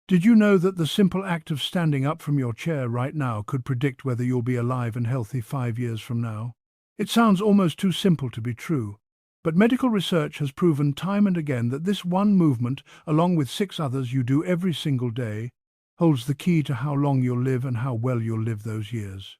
Did you know that the simple act of standing up from your chair right now could predict whether you'll be alive and healthy 5 years from now? It sounds almost too simple to be true, but medical research has proven time and again that this one movement, along with six others you do every single day, holds the key to how long you'll live and how well you'll live those years.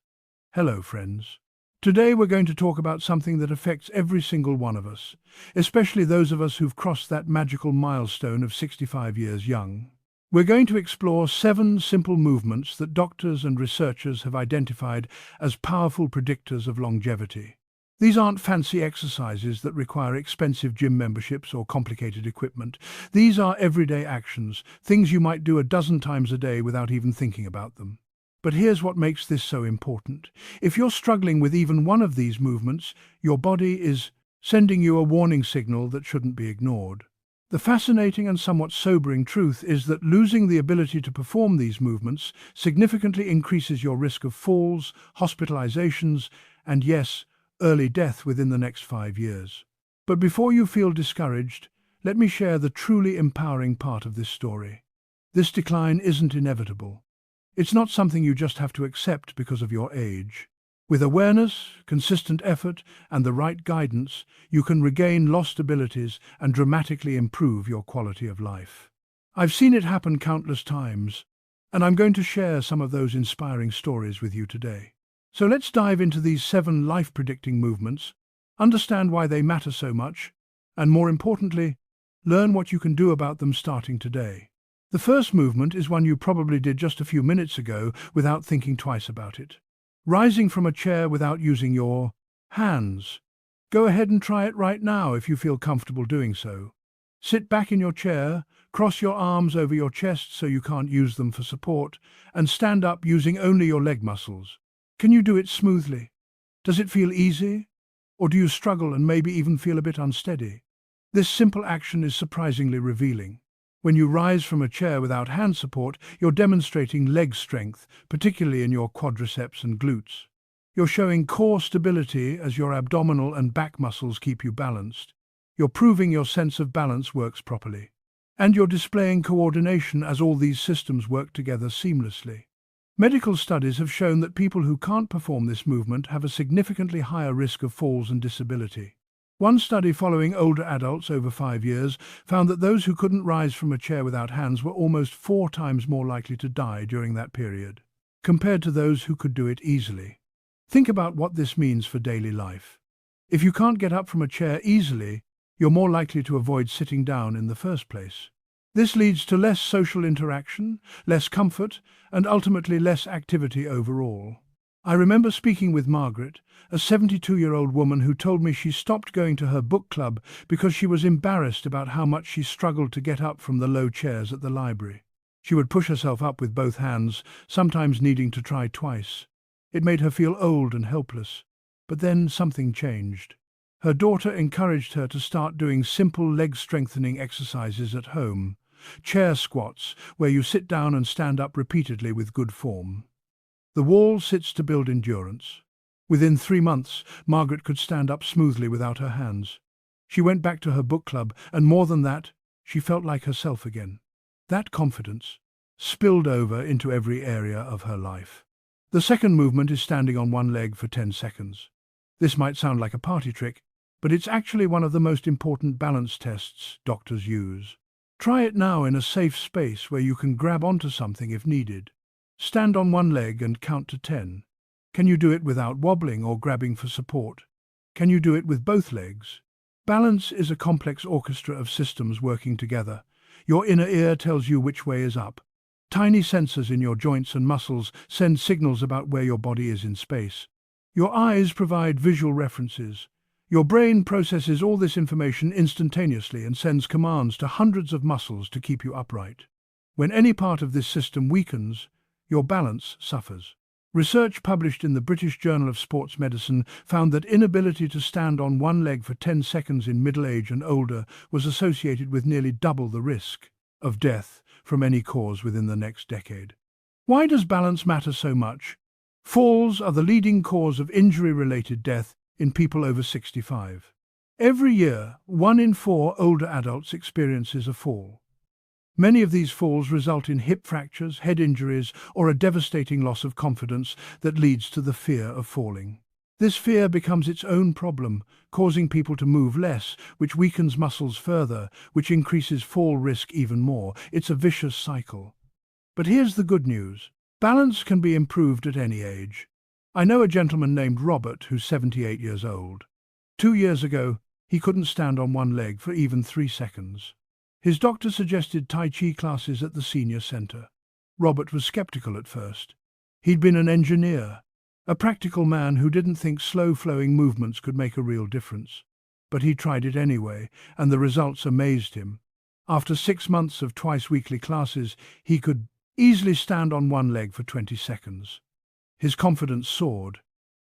Hello, friends. Today we're going to talk about something that affects every single one of us, especially those of us who've crossed that magical milestone of 65 years young. We're going to explore 7 simple movements that doctors and researchers have identified as powerful predictors of longevity. These aren't fancy exercises that require expensive gym memberships or complicated equipment. These are everyday actions, things you might do a dozen times a day without even thinking about them. But here's what makes this so important. If you're struggling with even one of these movements, your body is sending you a warning signal that shouldn't be ignored. The fascinating and somewhat sobering truth is that losing the ability to perform these movements significantly increases your risk of falls, hospitalizations, and yes, early death within the next 5 years. But before you feel discouraged, let me share the truly empowering part of this story. This decline isn't inevitable. It's not something you just have to accept because of your age. With awareness, consistent effort, and the right guidance, you can regain lost abilities and dramatically improve your quality of life. I've seen it happen countless times, and I'm going to share some of those inspiring stories with you today. So let's dive into these 7 life-predicting movements, understand why they matter so much, and more importantly, learn what you can do about them starting today. The first movement is one you probably did just a few minutes ago without thinking twice about it. Rising from a chair without using your hands. Go ahead and try it right now if you feel comfortable doing so. Sit back in your chair, cross your arms over your chest so you can't use them for support, and stand up using only your leg muscles. Can you do it smoothly? Does it feel easy? Or do you struggle and maybe even feel a bit unsteady? This simple action is surprisingly revealing. When you rise from a chair without hand support, you're demonstrating leg strength, particularly in your quadriceps and glutes. You're showing core stability as your abdominal and back muscles keep you balanced. You're proving your sense of balance works properly. And you're displaying coordination as all these systems work together seamlessly. Medical studies have shown that people who can't perform this movement have a significantly higher risk of falls and disability. One study following older adults over 5 years found that those who couldn't rise from a chair without hands were almost 4 times more likely to die during that period, compared to those who could do it easily. Think about what this means for daily life. If you can't get up from a chair easily, you're more likely to avoid sitting down in the first place. This leads to less social interaction, less comfort, and ultimately less activity overall. I remember speaking with Margaret, a 72-year-old woman who told me she stopped going to her book club because she was embarrassed about how much she struggled to get up from the low chairs at the library. She would push herself up with both hands, sometimes needing to try twice. It made her feel old and helpless. But then something changed. Her daughter encouraged her to start doing simple leg-strengthening exercises at home. Chair squats, where you sit down and stand up repeatedly with good form. The wall sits to build endurance. Within 3 months, Margaret could stand up smoothly without her hands. She went back to her book club, and more than that, she felt like herself again. That confidence spilled over into every area of her life. The second movement is standing on one leg for 10 seconds. This might sound like a party trick, but it's actually one of the most important balance tests doctors use. Try it now in a safe space where you can grab onto something if needed. Stand on one leg and count to 10. Can you do it without wobbling or grabbing for support? Can you do it with both legs? Balance is a complex orchestra of systems working together. Your inner ear tells you which way is up. Tiny sensors in your joints and muscles send signals about where your body is in space. Your eyes provide visual references. Your brain processes all this information instantaneously and sends commands to hundreds of muscles to keep you upright. When any part of this system weakens, your balance suffers. Research published in the British Journal of Sports Medicine found that inability to stand on one leg for 10 seconds in middle age and older was associated with nearly double the risk of death from any cause within the next decade. Why does balance matter so much? Falls are the leading cause of injury-related death in people over 65. Every year, 1 in 4 older adults experiences a fall. Many of these falls result in hip fractures, head injuries, or a devastating loss of confidence that leads to the fear of falling. This fear becomes its own problem, causing people to move less, which weakens muscles further, which increases fall risk even more. It's a vicious cycle. But here's the good news. Balance can be improved at any age. I know a gentleman named Robert who's 78 years old. 2 years ago, he couldn't stand on one leg for even 3 seconds. His doctor suggested Tai Chi classes at the senior center. Robert was skeptical at first. He'd been an engineer, a practical man who didn't think slow-flowing movements could make a real difference. But he tried it anyway, and the results amazed him. After 6 months of twice-weekly classes, he could easily stand on one leg for 20 seconds. His confidence soared,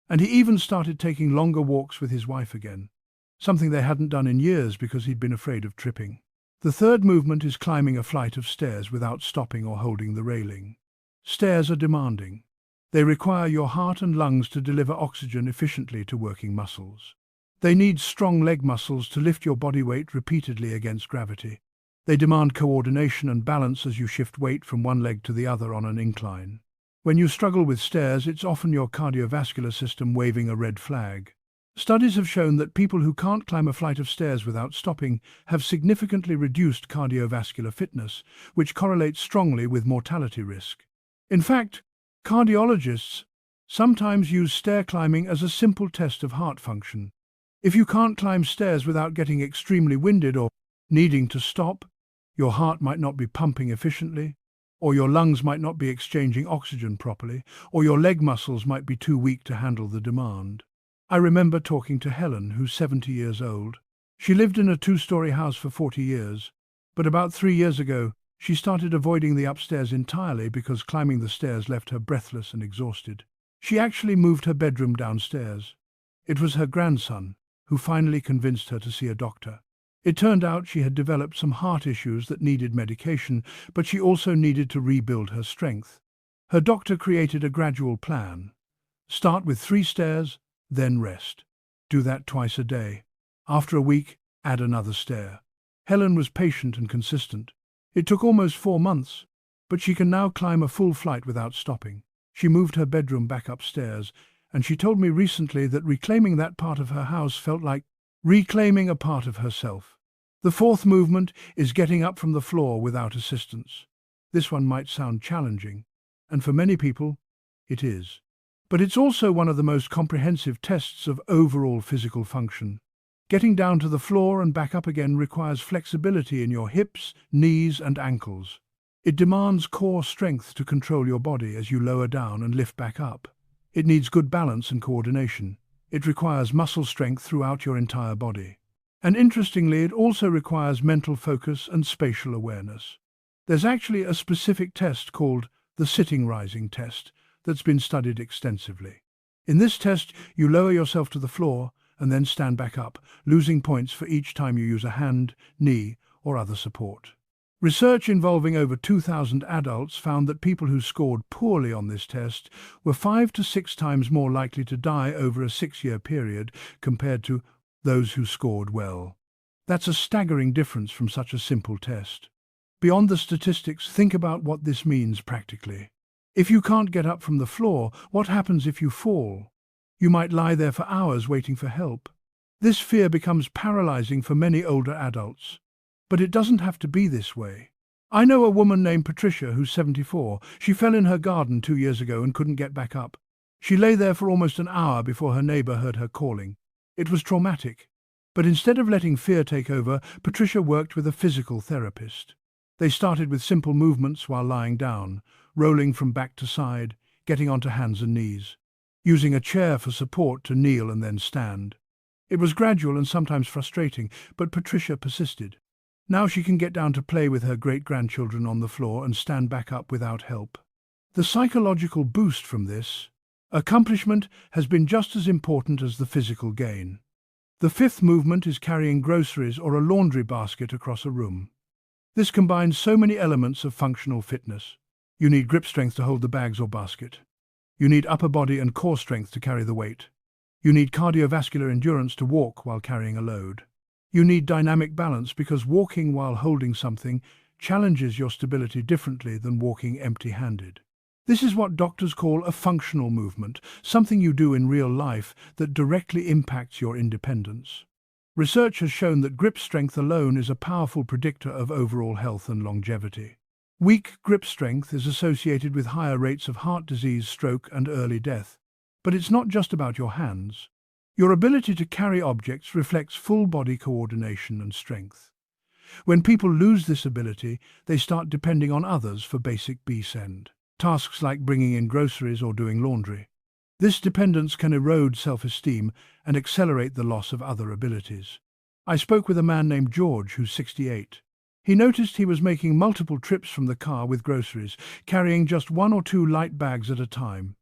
and he even started taking longer walks with his wife again, something they hadn't done in years because he'd been afraid of tripping. The third movement is climbing a flight of stairs without stopping or holding the railing. Stairs are demanding. They require your heart and lungs to deliver oxygen efficiently to working muscles. They need strong leg muscles to lift your body weight repeatedly against gravity. They demand coordination and balance as you shift weight from one leg to the other on an incline. When you struggle with stairs, it's often your cardiovascular system waving a red flag. Studies have shown that people who can't climb a flight of stairs without stopping have significantly reduced cardiovascular fitness, which correlates strongly with mortality risk. In fact, cardiologists sometimes use stair climbing as a simple test of heart function. If you can't climb stairs without getting extremely winded or needing to stop, your heart might not be pumping efficiently, or your lungs might not be exchanging oxygen properly, or your leg muscles might be too weak to handle the demand. I remember talking to Helen, who's 70 years old. She lived in a 2-story house for 40 years, but about 3 years ago, she started avoiding the upstairs entirely because climbing the stairs left her breathless and exhausted. She actually moved her bedroom downstairs. It was her grandson who finally convinced her to see a doctor. It turned out she had developed some heart issues that needed medication, but she also needed to rebuild her strength. Her doctor created a gradual plan. Start with 3 stairs, then rest. Do that twice a day. After a week, add another stair. Helen was patient and consistent. It took almost 4 months, but she can now climb a full flight without stopping. She moved her bedroom back upstairs, and she told me recently that reclaiming that part of her house felt like reclaiming a part of herself. The fourth movement is getting up from the floor without assistance. This one might sound challenging, and for many people, it is. But it's also one of the most comprehensive tests of overall physical function. Getting down to the floor and back up again requires flexibility in your hips, knees, and ankles. It demands core strength to control your body as you lower down and lift back up. It needs good balance and coordination. It requires muscle strength throughout your entire body. And interestingly, it also requires mental focus and spatial awareness. There's actually a specific test called the sitting rising test that's been studied extensively. In this test, you lower yourself to the floor and then stand back up, losing points for each time you use a hand, knee, or other support. Research involving over 2,000 adults found that people who scored poorly on this test were 5 to 6 times more likely to die over a 6-year period compared to those who scored well. That's a staggering difference from such a simple test. Beyond the statistics, think about what this means practically. If you can't get up from the floor, what happens if you fall? You might lie there for hours waiting for help. This fear becomes paralyzing for many older adults. But it doesn't have to be this way. I know a woman named Patricia who's 74. She fell in her garden 2 years ago and couldn't get back up. She lay there for almost an hour before her neighbor heard her calling. It was traumatic. But instead of letting fear take over, Patricia worked with a physical therapist. They started with simple movements while lying down, rolling from back to side, getting onto hands and knees, using a chair for support to kneel and then stand. It was gradual and sometimes frustrating, but Patricia persisted. Now she can get down to play with her great-grandchildren on the floor and stand back up without help. The psychological boost from this accomplishment has been just as important as the physical gain. The fifth movement is carrying groceries or a laundry basket across a room. This combines so many elements of functional fitness. You need grip strength to hold the bags or basket. You need upper body and core strength to carry the weight. You need cardiovascular endurance to walk while carrying a load. You need dynamic balance because walking while holding something challenges your stability differently than walking empty-handed. This is what doctors call a functional movement, something you do in real life that directly impacts your independence. Research has shown that grip strength alone is a powerful predictor of overall health and longevity. Weak grip strength is associated with higher rates of heart disease, stroke, and early death. But it's not just about your hands. Your ability to carry objects reflects full body coordination and strength. When people lose this ability, they start depending on others for basic bsend tasks like bringing in groceries or doing laundry. This dependence can erode self-esteem and accelerate the loss of other abilities. I spoke with a man named George, who's 68. He noticed he was making multiple trips from the car with groceries, carrying just 1 or 2 light bags at a time.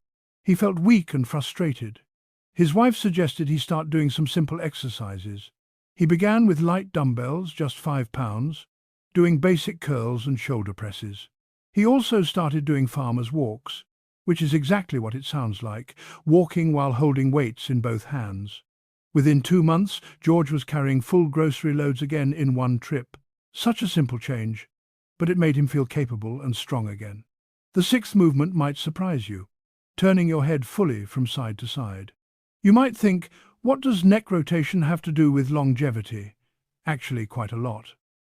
He felt weak and frustrated. His wife suggested he start doing some simple exercises. He began with light dumbbells, just 5 pounds, doing basic curls and shoulder presses. He also started doing farmer's walks, which is exactly what it sounds like, walking while holding weights in both hands. Within 2 months, George was carrying full grocery loads again in one trip. Such a simple change, but it made him feel capable and strong again. The 6th movement might surprise you, turning your head fully from side to side. You might think, what does neck rotation have to do with longevity? Actually, quite a lot.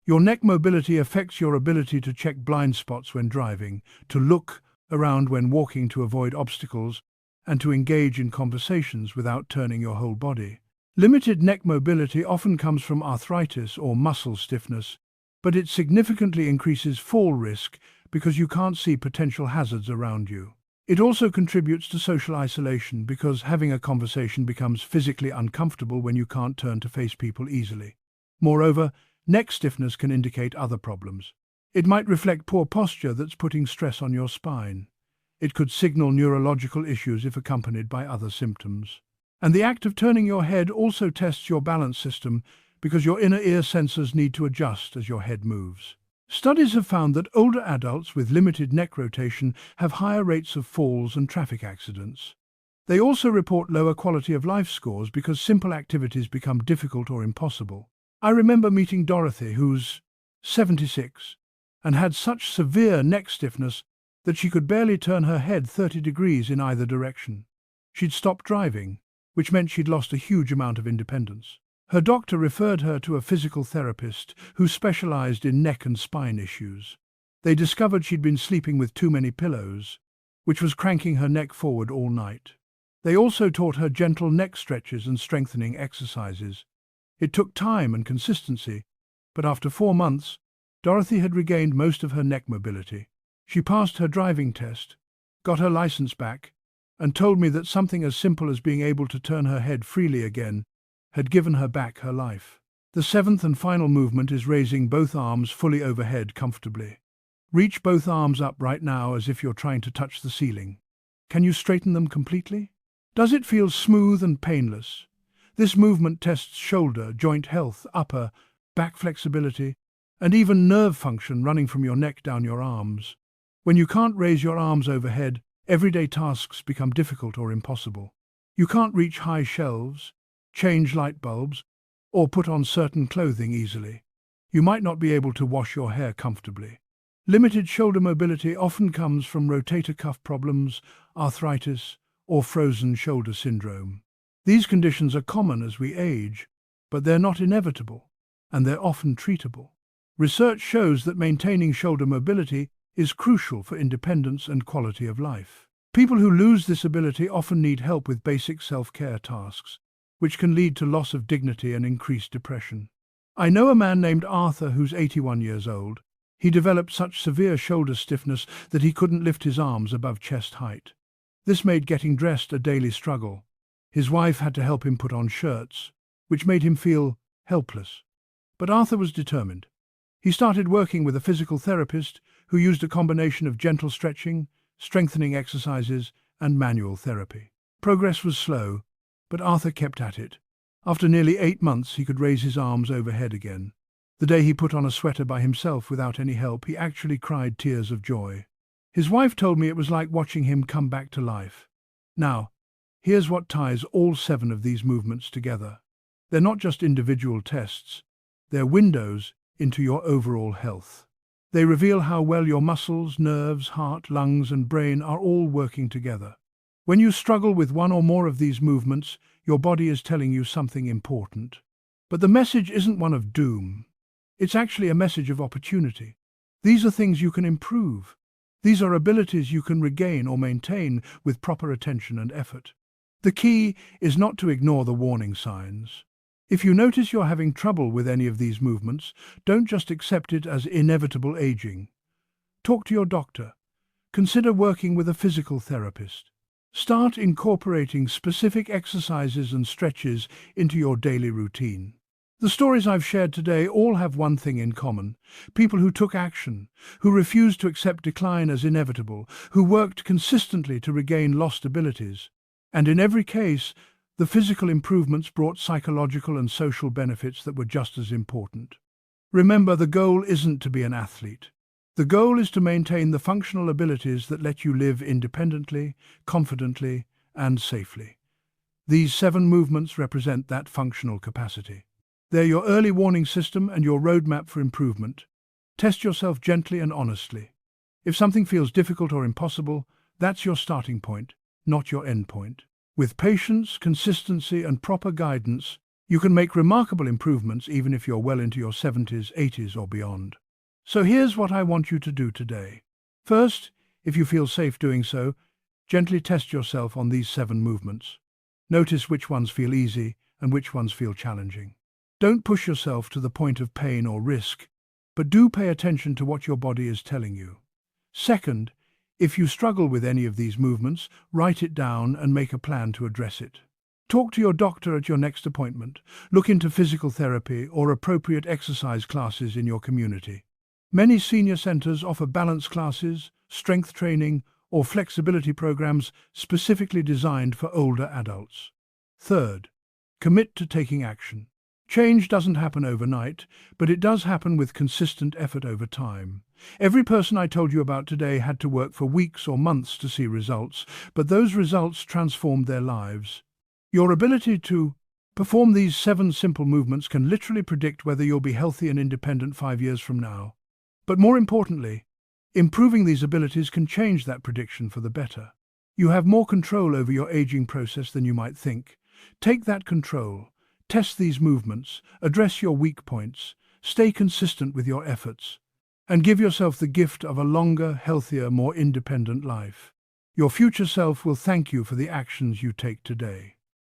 Your neck mobility affects your ability to check blind spots when driving, to look around when walking to avoid obstacles, and to engage in conversations without turning your whole body. Limited neck mobility often comes from arthritis or muscle stiffness, but it significantly increases fall risk because you can't see potential hazards around you. It also contributes to social isolation because having a conversation becomes physically uncomfortable when you can't turn to face people easily. Moreover, neck stiffness can indicate other problems. It might reflect poor posture that's putting stress on your spine. It could signal neurological issues if accompanied by other symptoms. And the act of turning your head also tests your balance system because your inner ear sensors need to adjust as your head moves. Studies have found that older adults with limited neck rotation have higher rates of falls and traffic accidents. They also report lower quality of life scores because simple activities become difficult or impossible. I remember meeting Dorothy, who's 76, and had such severe neck stiffness that she could barely turn her head 30 degrees in either direction. She'd stopped driving, which meant she'd lost a huge amount of independence. Her doctor referred her to a physical therapist who specialized in neck and spine issues. They discovered she'd been sleeping with too many pillows, which was cranking her neck forward all night. They also taught her gentle neck stretches and strengthening exercises. It took time and consistency, but after 4 months, Dorothy had regained most of her neck mobility. She passed her driving test, got her license back, and told me that something as simple as being able to turn her head freely again had given her back her life. The 7th and final movement is raising both arms fully overhead comfortably. Reach both arms up right now as if you're trying to touch the ceiling. Can you straighten them completely? Does it feel smooth and painless? This movement tests shoulder, joint health, upper, back flexibility, and even nerve function running from your neck down your arms. When you can't raise your arms overhead, everyday tasks become difficult or impossible. You can't reach high shelves, change light bulbs, or put on certain clothing easily. You might not be able to wash your hair comfortably. Limited shoulder mobility often comes from rotator cuff problems, arthritis, or frozen shoulder syndrome. These conditions are common as we age, but they're not inevitable, and they're often treatable. Research shows that maintaining shoulder mobility is crucial for independence and quality of life. People who lose this ability often need help with basic self-care tasks, which can lead to loss of dignity and increased depression. I know a man named Arthur who's 81 years old. He developed such severe shoulder stiffness that he couldn't lift his arms above chest height. This made getting dressed a daily struggle. His wife had to help him put on shirts, which made him feel helpless. But Arthur was determined. He started working with a physical therapist who used a combination of gentle stretching, strengthening exercises, and manual therapy. Progress was slow, but Arthur kept at it. After nearly 8 months, he could raise his arms overhead again. The day he put on a sweater by himself without any help, he actually cried tears of joy. His wife told me it was like watching him come back to life. Now, here's what ties all 7 of these movements together. They're not just individual tests, they're windows into your overall health. They reveal how well your muscles, nerves, heart, lungs, and brain are all working together. When you struggle with one or more of these movements, your body is telling you something important. But the message isn't one of doom. It's actually a message of opportunity. These are things you can improve. These are abilities you can regain or maintain with proper attention and effort. The key is not to ignore the warning signs. If you notice you're having trouble with any of these movements, don't just accept it as inevitable aging. Talk to your doctor. Consider working with a physical therapist. Start incorporating specific exercises and stretches into your daily routine. The stories I've shared today all have one thing in common: people who took action, who refused to accept decline as inevitable, who worked consistently to regain lost abilities. And in every case, the physical improvements brought psychological and social benefits that were just as important. Remember, the goal isn't to be an athlete. The goal is to maintain the functional abilities that let you live independently, confidently, and safely. These 7 movements represent that functional capacity. They're your early warning system and your roadmap for improvement. Test yourself gently and honestly. If something feels difficult or impossible, that's your starting point, not your end point. With patience, consistency, and proper guidance, you can make remarkable improvements even if you're well into your 70s, 80s, or beyond. So here's what I want you to do today. First, if you feel safe doing so, gently test yourself on these 7 movements. Notice which ones feel easy and which ones feel challenging. Don't push yourself to the point of pain or risk, but do pay attention to what your body is telling you. Second, if you struggle with any of these movements, write it down and make a plan to address it. Talk to your doctor at your next appointment. Look into physical therapy or appropriate exercise classes in your community. Many senior centers offer balance classes, strength training, or flexibility programs specifically designed for older adults. Third, commit to taking action. Change doesn't happen overnight, but it does happen with consistent effort over time. Every person I told you about today had to work for weeks or months to see results, but those results transformed their lives. Your ability to perform these 7 simple movements can literally predict whether you'll be healthy and independent 5 years from now. But more importantly, improving these abilities can change that prediction for the better. You have more control over your aging process than you might think. Take that control. Test these movements, address your weak points, stay consistent with your efforts, and give yourself the gift of a longer, healthier, more independent life. Your future self will thank you for the actions you take today.